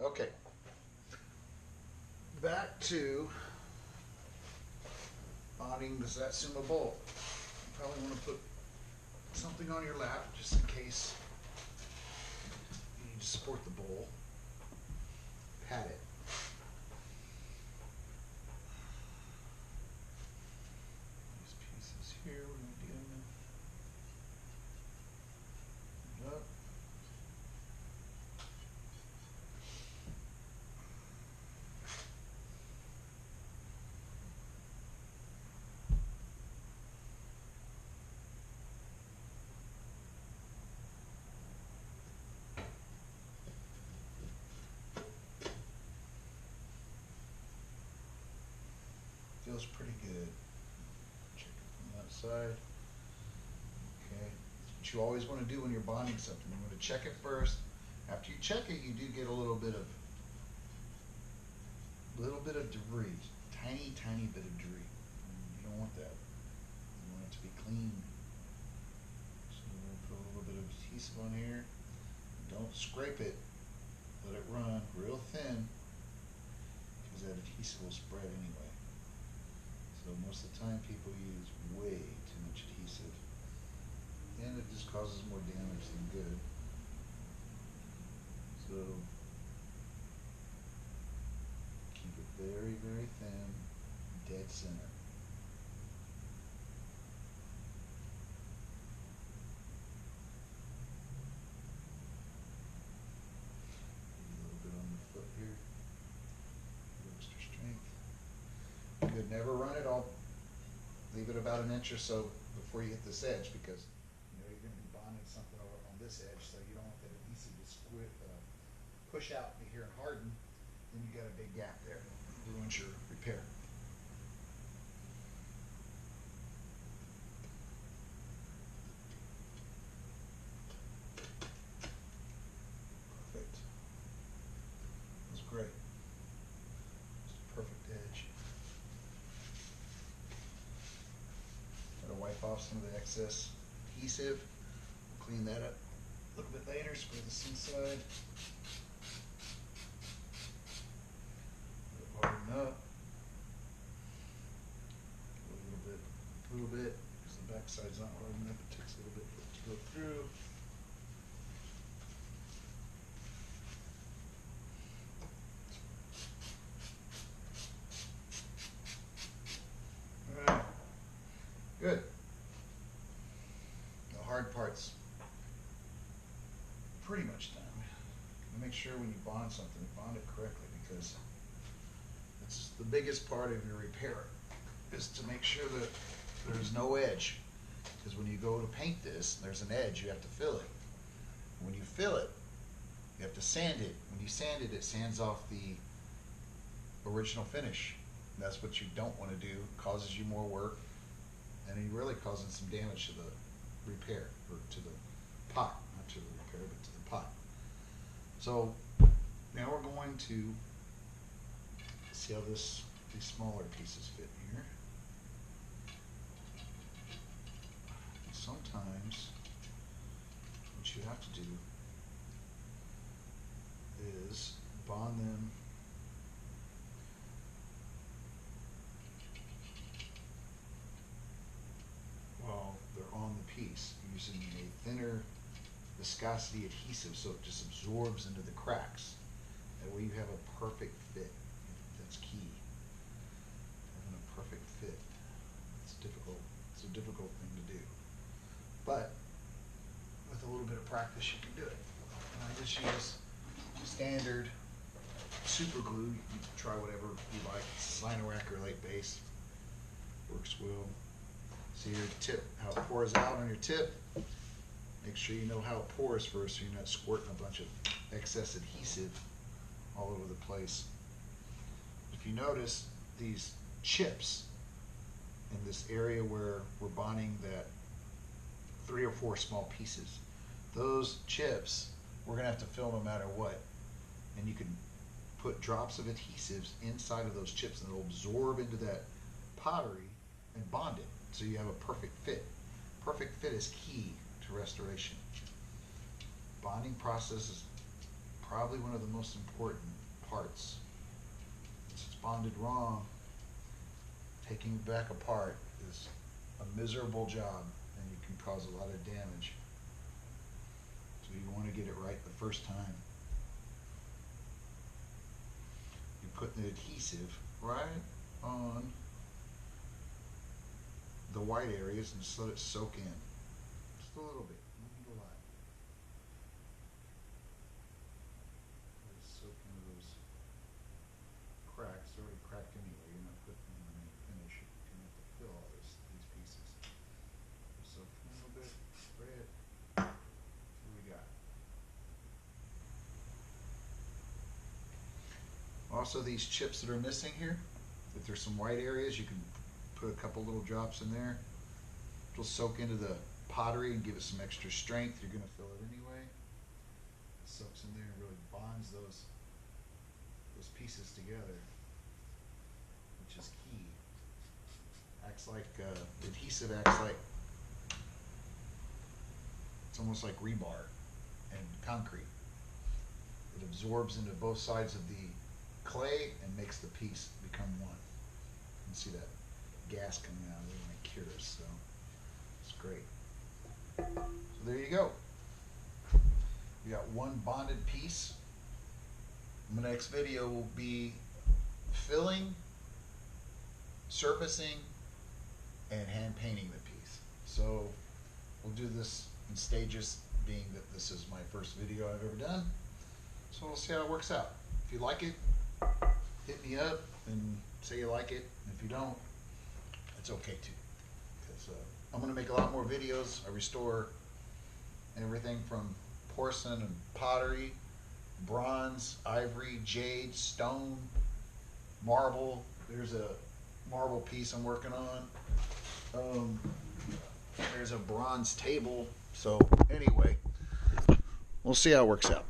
Okay, back to bonding the Satsuma bowl. You probably want to put something on your lap just in case you need to support the bowl. Pat it. These pieces here, we're going to get them up. Feels pretty good. Check it from that side. Okay. That's what you always want to do when you're bonding something. You want to check it first. After you check it, you do get a little bit of debris. Tiny, tiny bit of debris. You don't want that. You want it to be clean. So we're going to put a little bit of adhesive on here. Don't scrape it. Let it run real thin because that adhesive will spread anyway. So most of the time people use way too much adhesive and it just causes more damage than good. So keep it very, very thin, dead center. A little bit on the foot here, extra strength. Good, never run it all. Leave it about an inch or so before you hit this edge because you know you're going to be bonding something over on this edge, so you don't want that adhesive to push out here and harden. Then you got a big gap there. It ruins your repair. Perfect. That's great. Just a perfect edge. Gotta wipe off some of the excess adhesive. We'll clean that up a little bit later. Spray this inside. Let it harden up. A little bit, because the back side's not hard enough. It takes a little bit for it to go through. All right, good. The hard part's pretty much done. Make sure when you bond something, bond it correctly because it's the biggest part of your repair is to make sure that there's no edge. Because when you go to paint this, there's an edge, you have to fill it. When you fill it, you have to sand it. When you sand it, it sands off the original finish. That's what you don't want to do. It causes you more work, and you're really causing some damage to the repair, or to the pot, not to the repair, but to the pot. So now we're going to see how these smaller pieces fit here. Sometimes what you have to do is bond them while they're on the piece using a thinner viscosity adhesive so it just absorbs into the cracks. That way you have a perfect fit. That's key. Having a perfect fit. It's difficult. It's a difficult thing to do. But with a little bit of practice you can do it. And I just use standard super glue. You can try whatever you like. Cyanoacrylate base works well. See your tip, how it pours out on your tip. Make sure you know how it pours first so you're not squirting a bunch of excess adhesive all over the place. If you notice these chips in this area where we're bonding that 3 or 4 small pieces, those chips we're going to have to fill no matter what. And you can put drops of adhesives inside of those chips and it'll absorb into that pottery and bond it so you have a perfect fit. Perfect fit is key to restoration. Bonding process is probably one of the most important parts. If it's bonded wrong, taking it back apart is a miserable job, and you can cause a lot of damage. So you want to get it right the first time. You put the adhesive right on the white areas and just let it soak in. Just a little bit, not a lot. Let it soak into those cracks. They're already cracked anyway. You're not putting them in any finish. You can have to fill all these pieces. Soak in a little bit, spray it. What we got? Also, these chips that are missing here, if there's some white areas, you can put a couple little drops in there. It'll soak into the pottery and give it some extra strength. You're going to fill it anyway. It soaks in there and really bonds those pieces together, which is key. Acts like adhesive acts like, it's almost like rebar and concrete. It absorbs into both sides of the clay and makes the piece become one. You can see that gas coming out of it when it cures, so it's great. So there you go. We got one bonded piece. My next video will be filling, surfacing, and hand painting the piece. So we'll do this in stages, being that this is my first video I've ever done. So we'll see how it works out. If you like it, hit me up and say you like it. And if you don't, it's okay too. Because I'm going to make a lot more videos. I restore everything from porcelain and pottery, bronze, ivory, jade, stone, marble. There's a marble piece I'm working on. There's a bronze table. So anyway, we'll see how it works out.